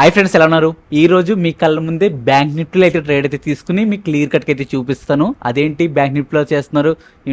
Hi friends, ఎలా ఉన్నారు? ఈ రోజు మీ కళ్ళ ముందే బ్యాంక్ నిఫ్టీలో అయితే ట్రేడ్ అయితే తీసుకుని మీకు క్లియర్ కట్ అయితే చూపిస్తాను. అదేంటి బ్యాంక్ నిఫ్టీలో చేస్తున్నారు,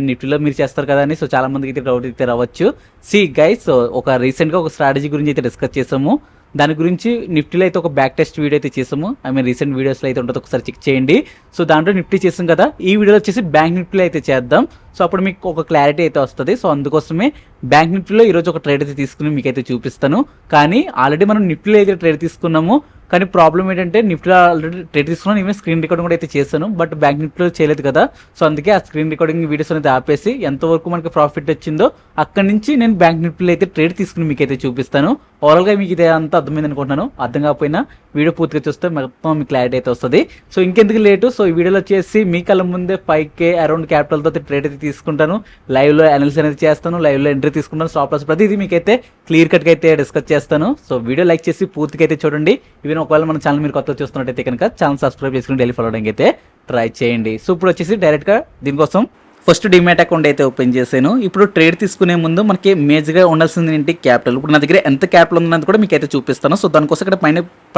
నిఫ్టీలో మీరు చేస్తారు కదా అని చాలా మందికి అయితే డౌట్ అయితే రావచ్చు. సి గైస్, ఒక రీసెంట్గా ఒక స్ట్రాటజీ గురించి అయితే డిస్కస్ చేసాము. దాని గురించి నిఫ్టీలో అయితే ఒక బ్యాక్ టెస్ట్ వీడియో అయితే చేసాము. రీసెంట్ వీడియోస్లో అయితే ఉంటుంది, ఒకసారి చెక్ చేయండి. సో దాంట్లో నిఫ్టీ చేసాం కదా, ఈ వీడియోలో వచ్చేసి బ్యాంక్ నిఫ్టీలో అయితే చేద్దాం. సో అప్పుడు మీకు ఒక క్లారిటీ అయితే వస్తుంది. సో అందుకోసమే బ్యాంక్ నిఫ్టీలో ఈరోజు ఒక ట్రేడ్ అయితే తీసుకుని మీకు అయితే చూపిస్తాను. కానీ ఆల్రెడీ మనం నిఫ్టీలో అయితే ట్రేడ్ తీసుకున్నాము. కానీ ప్రాబ్లం ఏంటంటే నిఫ్టీలో ఆల్రెడీ ట్రేడ్ తీసుకున్నాను, ఈవెన్ స్క్రీన్ రికార్డింగ్ కూడా అయితే చేశాను. బట్ బ్యాంక్ నిఫ్టీలో చేయలేదు కదా. సో అందుకే ఆ స్క్రీన్ రికార్డింగ్ వీడియోస్ అనేది ఆపేసి ఎంతవరకు మనకి ప్రాఫిట్ వచ్చిందో అక్కడి నుంచి నేను బ్యాంక్ నిఫ్టీలో అయితే ట్రేడ్ తీసుకుని మీకు అయితే చూపిస్తాను. ఓవరాల్గా మీకు ఇదే అంతా అర్థమైంది అనుకుంటున్నాను. అర్థం కాకపోయినా వీడియో పూర్తిగా చూస్తే మొత్తం మీకు క్లారిటీ అయితే వస్తుంది. సో ఇంకెందుకు లేటు, సో ఈ వీడియోలో వచ్చేసి మీ కళ్ళ ముందే 5K అరౌండ్ క్యాపిటల్తో ట్రేడ్ అయితే తీసుకుంటాను. లైవ్లో అనాలిసిస్ అనేది చేస్తాను, లైవ్లో ఎంట్రీ తీసుకుంటాను, స్టాప్ లాస్ ప్రతిదీ మీకైతే క్లియర్ కట్గా అయితే డిస్కస్ చేస్తాను. సో వీడియో లైక్ చేసి పూర్తిగా అయితే చూడండి. ఈవెన్ ఒకవేళ మన ఛానల్ మీరు కొత్తగా చూస్తున్నట్టయితే కనుక ఛానల్ సబ్స్క్రైబ్ చేసుకుని డైలీ ఫాలో అవడానికి అయితే ట్రై చేయండి. సో ఇప్పుడు వచ్చేసి డైరెక్ట్గా దీనికోసం ఫస్ట్ డిమాట్ అకౌంట్ అయితే ఓపెన్ చేశాను. ఇప్పుడు ట్రేడ్ తీసుకునే ముందు మనకి మేజర్గా ఉండాల్సింది ఏంటి, క్యాపిటల్. ఇప్పుడు నా దగ్గర ఎంత క్యాపిటల్ ఉన్నది కూడా మీకు అయితే చూపిస్తాను. సో దానికోసం ఇక్కడ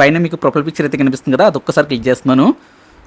పైన మీకు ప్రొఫైల్ పిక్చర్ అయితే కనిపిస్తుంది కదా, అది ఒక్కసారి క్లిక్ చేస్తున్నాను.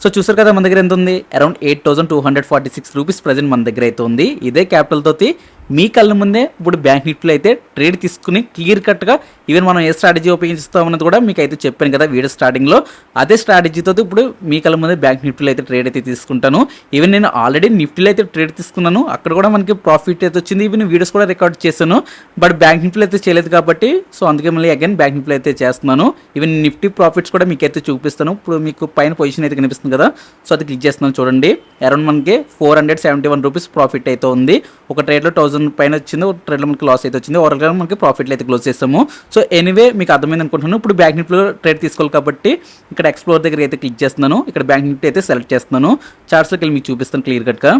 సో చూసారు కదా, మన దగ్గర ఎంత ఉంది, అరౌండ్ 8,246 రూపీస్ ప్రజెంట్ మన దగ్గర అయితే ఉంది. ఇదే క్యాపిటల్ తోటి మీ కళ్ళ ముందే ఇప్పుడు బ్యాంక్ నిఫ్టీలో అయితే ట్రేడ్ తీసుకుని క్లియర్ కట్గా ఈవెన్ మనం ఏ స్ట్రాటజీ ఉపయోగిస్తామన్నది కూడా మీకు అయితే చెప్పాను కదా వీడియో స్టార్టింగ్లో. అదే స్ట్రాటజీతో ఇప్పుడు మీ కళ్ళ ముందే బ్యాంక్ నిఫ్టీలో అయితే ట్రేడ్ అయితే తీసుకుంటాను. ఈవెన్ నేను ఆల్రెడీ నిఫ్టీలో అయితే ట్రేడ్ తీసుకున్నాను, అక్కడ కూడా మనకి ప్రాఫిట్ అయితే వచ్చింది. ఈవెన్ వీడియోస్ కూడా రికార్డ్ చేశాను. బట్ బ్యాంక్ నిఫ్టీలో అయితే చేయలేదు కాబట్టి సో అందుకే మళ్ళీ అగైన్ బ్యాంక్ నిఫ్టీలో అయితే చేస్తున్నాను. ఈవెన్ నిఫ్టీ ప్రాఫిట్స్ కూడా మీకు అయితే చూపిస్తాను. ఇప్పుడు మీకు పైన పొజిషన్ అయితే కనిపిస్తుంది కదా, సో అది క్లిక్ చేస్తున్నాను. చూడండి, అరౌండ్ మనకి 471 రూపీస్ ప్రాఫిట్ అయితే ఉంది. ఒక ట్రేడ్లో 1000 పైన వచ్చింది, ఒక ట్రేడ్లో మనకి లాస్ అయితే వచ్చింది. ఓవరాల్గా మనకి ప్రాఫిట్లు అయితే క్లోజ్ చేస్తాము. సో ఎనీవే మీకు అర్థమైంది అనుకుంటున్నాను. ఇప్పుడు బ్యాంక్ నిఫ్టీలో ట్రేడ్ తీసుకోవాలి కాబట్టి ఇక్కడ ఎక్స్ప్లోర్ దగ్గర అయితే క్లిక్ చేస్తున్నాను. ఇక్కడ బ్యాంక్ నిఫ్టీ అయితే సెలెక్ట్ చేస్తున్నాను. చార్ట్స్లోకి వెళ్ళి మీకు చూపిస్తాను క్లియర్ కట్గా.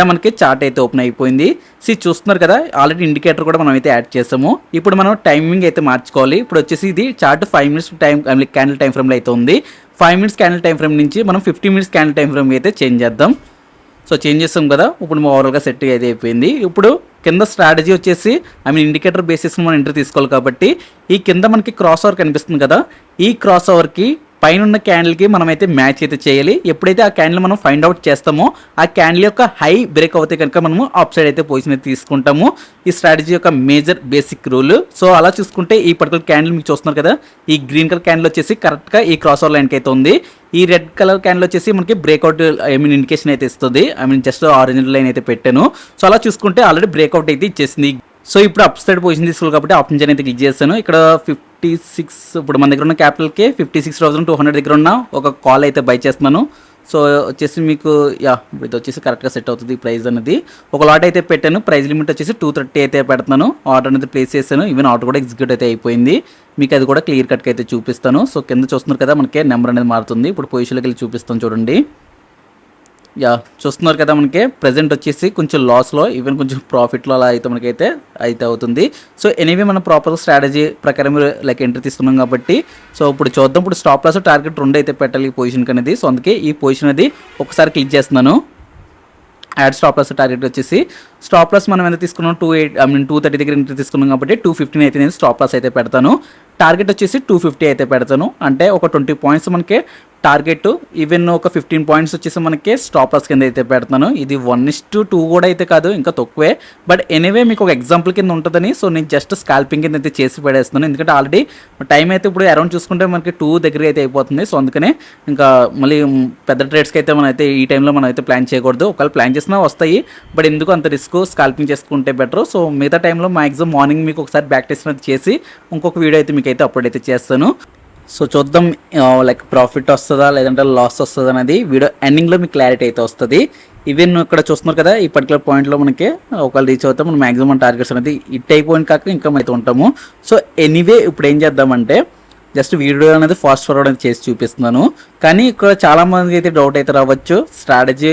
మనకి చార్ట్ అయితే ఓపెన్ అయిపోయింది. చూస్తున్నారు కదా, ఆల్రెడీ ఇండికేటర్ కూడా మనం అయితే యాడ్ చేసాము. ఇప్పుడు మనం టైమింగ్ అయితే మార్చుకోవాలి. ఇప్పుడు వచ్చేసి ఇది chart 5 minutes time candle time ఫ్రేమ్లో అయితే ఉంది. 5 మినిట్స్ క్యాండిల్ టైం ఫ్రేమ్ నుంచి మనం 50 మినిట్స్ క్యాండిల్ టైం ఫ్రేమ్ అయితే చేంజ్ చేద్దాం. సో చేంజ్ చేస్తాం కదా, ఇప్పుడు ఓవరాల్గా సెట్ అయితే అయిపోయింది. ఇప్పుడు కింద స్ట్రాటజీ వచ్చేసి ఇండికేటర్ బేసిస్ మనం ఎంట్రీ తీసుకోవాలి కాబట్టి ఈ కింద మనకి క్రాస్ ఓవర్ కనిపిస్తుంది కదా, ఈ క్రాస్ ఓవర్కి పైన ఉన్న క్యాండిల్కి మనం అయితే మ్యాచ్ అయితే చేయాలి. ఎప్పుడైతే ఆ క్యాండిల్ మనం ఫైండ్ అవుట్ చేస్తామో ఆ క్యాండిల్ యొక్క హై బ్రేక్ అవుతే కనుక మనము అప్ సైడ్ అయితే పొజిషన్ అయితే తీసుకుంటాము. ఈ స్ట్రాటజీ యొక్క మేజర్ బేసిక్ రూల్. సో అలా చూసుకుంటే ఈ పర్టికులర్ క్యాండిల్ మీకు చూస్తున్నారు కదా, ఈ గ్రీన్ కలర్ క్యాండిల్ వచ్చేసి కరెక్ట్గా ఈ క్రాస్ ఓవర్ లైన్కి అయితే ఉంది. ఈ రెడ్ కలర్ క్యాండిల్ వచ్చేసి మనకి బ్రేక్అవుట్ ఇండికేషన్ అయితే ఇస్తుంది. జస్ట్ ఆరెంజ్ లైన్ అయితే పెట్టాను. సో అలా చూసుకుంటే ఆల్రెడీ బ్రేక్అవుట్ అయితే ఇచ్చేసింది. సో ఇప్పుడు అప్ సైడ్ పొజిషన్ తీసుకోవాలి కాబట్టి ఆప్షన్ అయితే క్లిక్ చేస్తాను. ఇక్కడ 56, ఇప్పుడు మన దగ్గర ఉన్న క్యాపిటల్కి 56,200 దగ్గర ఉన్న ఒక కాల్ అయితే బై చేస్తున్నాను. సో వచ్చేసి మీకు ఇది వచ్చేసి కరెక్ట్గా సెట్ అవుతుంది ప్రైస్ అనేది. ఒక లాట్ అయితే పెట్టాను, ప్రైస్ లిమిట్ వచ్చేసి 230 అయితే పెడుతున్నాను. ఆర్డర్ అనేది ప్లేస్ చేశాను. ఈవెన్ ఆర్డర్ కూడా ఎగ్జిక్యూట్ అయితే అయిపోయింది. మీకు అది కూడా క్లియర్ కట్గా అయితే చూపిస్తాను. సో కింద చూస్తున్నారు కదా, మనకి నెంబర్ అనేది మారుతుంది. ఇప్పుడు పొజిషన్లోకి వెళ్ళి చూపిస్తాను చూడండి. చూస్తున్నారు కదా, మనకి ప్రెజెంట్ వచ్చేసి కొంచెం లాస్లో, ఈవెన్ కొంచెం ప్రాఫిట్లో అలా అయితే మనకైతే అవుతుంది. సో ఎనీవే మనం ప్రాపర్ స్ట్రాటజీ ప్రకారం లైక్ ఎంట్రీ తీసుకున్నాం కాబట్టి సో ఇప్పుడు చూద్దాం. ఇప్పుడు స్టాప్ లాస్ టార్గెట్ 2 అయితే పెట్టాలి ఈ పొజిషన్కి అనేది. సో అందుకే ఈ పొజిషన్ అది ఒకసారి క్లిక్ చేస్తున్నాను. యాడ్ స్టాప్ లాస్ టార్గెట్ వచ్చేసి స్టాప్ లాస్ మనం ఎంత తీసుకున్నాం, 230 దగ్గర ఎంట్రీ తీసుకున్నాం కాబట్టి 215 అయితే నేను స్టాప్ లాస్ అయితే పెడతాను. టార్గెట్ వచ్చేసి 250 అయితే పెడతాను. అంటే ఒక 20 పాయింట్స్ మనకి టార్గెట్, ఈవెన్ ఒక 15 పాయింట్స్ వచ్చేసి మనకి స్టాప్ లాస్ కింద అయితే పెడతాను. ఇది 1:2 కూడా అయితే కాదు, ఇంకా తక్కువే. బట్ ఎనీవే మీకు ఒక ఎగ్జాంపుల్ కింద ఉంటుందని సో నేను జస్ట్ స్కాల్పింగ్ కింద అయితే చేసి పడేస్తున్నాను. ఎందుకంటే ఆల్రెడీ టైం అయితే ఇప్పుడు అరౌండ్ చూసుకుంటే మనకి 2 దగ్గర అయితే అయిపోతుంది. సో అందుకనే ఇంకా మళ్ళీ పెద్ద ట్రేడ్స్కి అయితే మనం అయితే ఈ టైంలో మనం అయితే ప్లాన్ చేయకూడదు. ఒకవేళ ప్లాన్ చేసినా వస్తాయి, బట్ ఎందుకు అంత రిస్క్, స్కాల్పింగ్ చేసుకుంటే బెటర్. సో మిగతా టైంలో మ్యాక్సిమం మార్నింగ్ మీకు ఒకసారి బ్యాక్ టెస్ట్ అనేది చేసి ఇంకొక వీడియో అయితే మీకు అయితే అప్లోడ్ అయితే చేస్తాను. సో చూద్దాం లైక్ ప్రాఫిట్ వస్తుందా లేదంటే లాస్ వస్తుందా అనేది వీడియో ఎండింగ్లో మీకు క్లారిటీ అయితే వస్తుంది. ఈవెన్ ఇక్కడ చూస్తున్నారు కదా, ఈ పర్టికులర్ పాయింట్లో మనకి ఒకవేళ రీచ్ అవుతాం మనం మ్యాక్సిమం టార్గెట్స్ అనేది హిట్ అయిపోయిన కాక ఇంకా అయితే ఉంటాము. సో ఎనీవే ఇప్పుడు ఏం చేద్దామంటే జస్ట్ వీడియో అనేది ఫాస్ట్ ఫార్వర్డ్ అనేది చేసి చూపిస్తున్నాను. కానీ ఇక్కడ చాలా మందికి అయితే డౌట్ అయితే రావచ్చు, స్ట్రాటజీ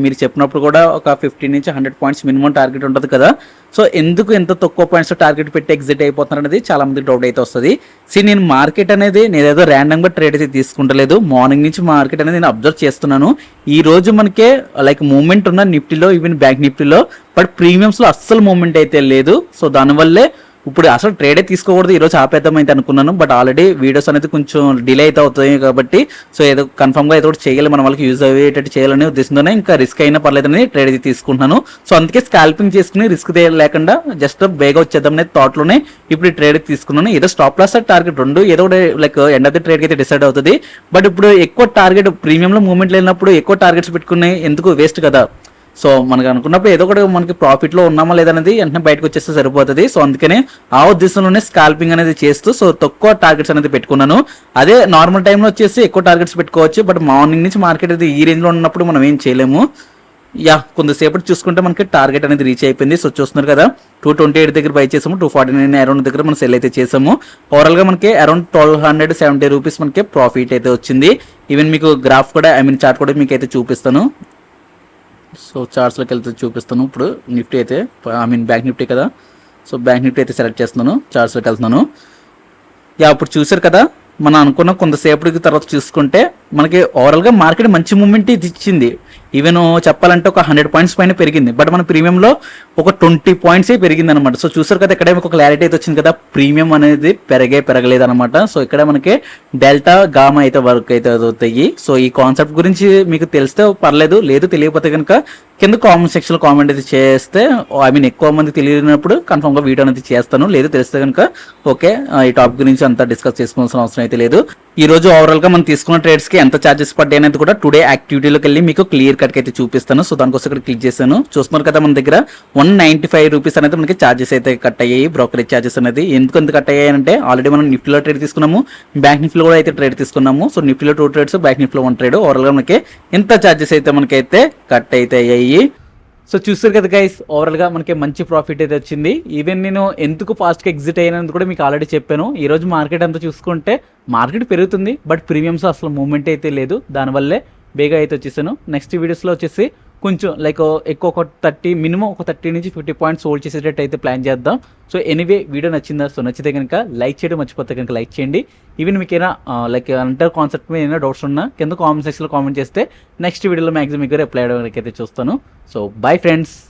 మీరు చెప్పినప్పుడు కూడా ఒక 50 నుంచి 100 పాయింట్స్ మినిమం టార్గెట్ ఉంటుంది కదా, సో ఎందుకు ఎంత తక్కువ పాయింట్స్ టార్గెట్ పెట్టి ఎగ్జిట్ అయిపోతున్నారు అనేది చాలా మందికి డౌట్ అయితే వస్తుంది. నేను మార్కెట్ అనేది నేను ఏదో ర్యాండమ్గా ట్రేడ్ అయితే తీసుకుంటలేదు. మార్నింగ్ నుంచి మార్కెట్ అనేది నేను అబ్జర్వ్ చేస్తున్నాను. ఈ రోజు మనకే లైక్ మూవ్మెంట్ ఉన్న నిఫ్టీలో, ఈవెన్ బ్యాంక్ నిఫ్టీలో, బట్ ప్రీమియమ్స్లో అస్సలు మూవ్మెంట్ అయితే లేదు. సో దానివల్లే ఇప్పుడు అసలు ట్రేడే తీసుకోకూడదు, ఈరోజు ఆపేద్దాం అయితే అనుకున్నాను. బట్ ఆల్రెడీ వీడియోస్ అనేది కొంచెం డిలే అయితే అవుతాయి కాబట్టి సో ఏదో కన్ఫర్మ్గా ఏదో ఒకటి చేయాలి, మన వాళ్ళకి యూజ్ అయ్యేటట్టు చేయాలనే ఉద్దేశంతోనే ఇంకా రిస్క్ అయినా పర్లేదని ట్రేడ్ అయితే తీసుకుంటున్నాను. సో అందుకే స్కాల్పింగ్ చేసుకుని రిస్క్ లేకుండా జస్ట్ బేగా వచ్చేద్దాం అనే థాట్లోనే ఇప్పుడు ఈ ట్రేడ్ తీసుకున్నాను. ఏదో స్టాప్ లాస్ టార్గెట్ రెండు ఏదో ఒకటి like end of the trade అయితే డిసైడ్ అవుతుంది. బట్ ఇప్పుడు ఎక్కువ టార్గెట్ ప్రీమియంలో మూవ్మెంట్ లేనప్పుడు ఎక్కువ టార్గెట్స్ పెట్టుకుని ఎందుకు వేస్ట్ కదా. సో మనకు అనుకున్నప్పుడు ఏదో ఒకటి మనకి ప్రాఫిట్లో ఉన్నామా లేదనేది వెంటనే బయటకు వచ్చేస్తే సరిపోతుంది. సో అందుకనే ఆ ఉద్దేశంలోనే స్కాల్పింగ్ అనేది చేస్తూ సో తక్కువ టార్గెట్స్ అనేది పెట్టుకున్నాను. అదే నార్మల్ టైంలో వచ్చేసి ఎక్కువ టార్గెట్స్ పెట్టుకోవచ్చు. బట్ మార్నింగ్ నుంచి మార్కెట్ అది ఈ రేంజ్లో ఉన్నప్పుడు మనం ఏం చేయలేము. కొంతసేపటి చూసుకుంటే మనకి టార్గెట్ అనేది రీచ్ అయిపోయింది. సో చూస్తున్నారు కదా 228 దగ్గర బై చేసాము, 249 అరౌండ్ దగ్గర మనం సెల్ అయితే చేసాము. ఓవరాల్గా మనకి అరౌండ్ 1270 రూపీస్ మనకి ప్రాఫిట్ అయితే వచ్చింది. ఈవెన్ మీకు గ్రాఫ్ కూడా చార్ట్ కూడా మీకు అయితే చూపిస్తాను. సో చార్ట్స్లోకి వెళ్తే చూపిస్తాను. ఇప్పుడు నిఫ్టీ అయితే బ్యాంక్ నిఫ్టీ కదా, సో బ్యాంక్ నిఫ్టీ అయితే సెలెక్ట్ చేస్తున్నాను, చార్ట్స్లోకి వెళ్తున్నాను. ఇప్పుడు చూసారు కదా మనం అనుకున్న కొంతసేపటికి తర్వాత చూసుకుంటే మనకి ఓవరాల్గా మార్కెట్ మంచి మూమెంట్ ఇది ఇచ్చింది. ఈవెన్ చెప్పాలంటే ఒక 100 పాయింట్స్ పైన పెరిగింది. బట్ మన ప్రీమియంలో ఒక 20 పాయింట్స్ పెరిగింది అనమాట. సో చూసారు కదా ఇక్కడ ఒక క్లారిటీ అయితే వచ్చింది కదా, ప్రీమియం అనేది పెరగలేదు అనమాట. సో ఇక్కడ మనకి డెల్టా గామా అయితే వర్క్ అయితే అవుతాయి. సో ఈ కాన్సెప్ట్ గురించి మీకు తెలిస్తే పర్లేదు, లేదు తెలియకపోతే కనుక కింద కామెంట్ సెక్షన్లో కామెంట్ అయితే చేస్తే ఎక్కువ మంది తెలియనప్పుడు కన్ఫర్మ్గా వీడియో అనేది చేస్తాను. లేదు తెలిస్తే కనుక ఓకే, ఈ టాపిక్ గురించి అంతా డిస్కస్ చేసుకోవాల్సిన అవసరం అయితే లేదు. ఈ రోజు ఓవరాల్గా మనం తీసుకున్న ట్రేడ్స్కి ఎంత ఛార్జెస్ పడ్డాయి అనేది కూడా టుడే యాక్టివిటీలోకి వెళ్ళి మీకు క్లియర్ కట్కి అయితే చూపిస్తాను. సో దానికోసం ఇక్కడ క్లిక్ చేశాను. చూస్తున్నారు కదా మన దగ్గర 195 రూపీస్ అనేది మనకి ఛార్జెస్ అయితే కట్ అయ్యాయి, బ్రోకరేజ్ ఛార్జెస్ అనేది. ఎందుకు కట్ అయ్యాయి అంటే ఆల్రెడీ మనం నిఫ్టీలో ట్రేడ్ తీసుకున్నాము, బ్యాంక్ నిఫ్టీలో కూడా అయితే ట్రేడ్ తీసుకున్నాము. సో నిఫ్టీలో 2 ట్రేడ్స్, బ్యాంక్ నిఫ్టీలో 1 ట్రేడ్. ఓవరాల్గా మనకి ఎంత ఛార్జెస్ అయితే మనకైతే కట్ అయితే అయ్యాయి. సో చూస్తారు కదా గైస్, ఓవరాల్గా మనకి మంచి ప్రాఫిట్ అయితే వచ్చింది. ఈవెన్ నేను ఎందుకు ఫాస్ట్గా ఎగ్జిట్ అయినందుకు కూడా మీకు ఆల్రెడీ చెప్పాను. ఈరోజు మార్కెట్ అంతా చూసుకుంటే మార్కెట్ పెరుగుతుంది, బట్ ప్రీమియమ్స్ అసలు మూవ్మెంట్ అయితే లేదు. దానివల్లే బేగా అయితే వచ్చేసాను. నెక్స్ట్ వీడియోస్లో వచ్చేసి కొంచెం లైక్ ఎక్కువ ఒక 30 మినిమం ఒక 30 నుంచి 50 పాయింట్స్ హోల్డ్ చేసేటట్టు అయితే ప్లాన్ చేద్దాం. సో ఎనీవే వీడియో నచ్చిందా? సో నచ్చితే కనుక లైక్ చేయడం మర్చిపోతే కనుక లైక్ చేయండి. ఈవెన్ మీకు ఏమైనా లైక్ అంటర్ కాన్సెప్ట్ మీద ఏమైనా డౌట్స్ ఉన్నా కింద కామెంట్ సెక్షన్లో కామెంట్ చేస్తే నెక్స్ట్ వీడియోలో మ్యాక్సిమం మీకు రిప్లై అవ్వడానికి అయితే చూస్తాను. So bye friends.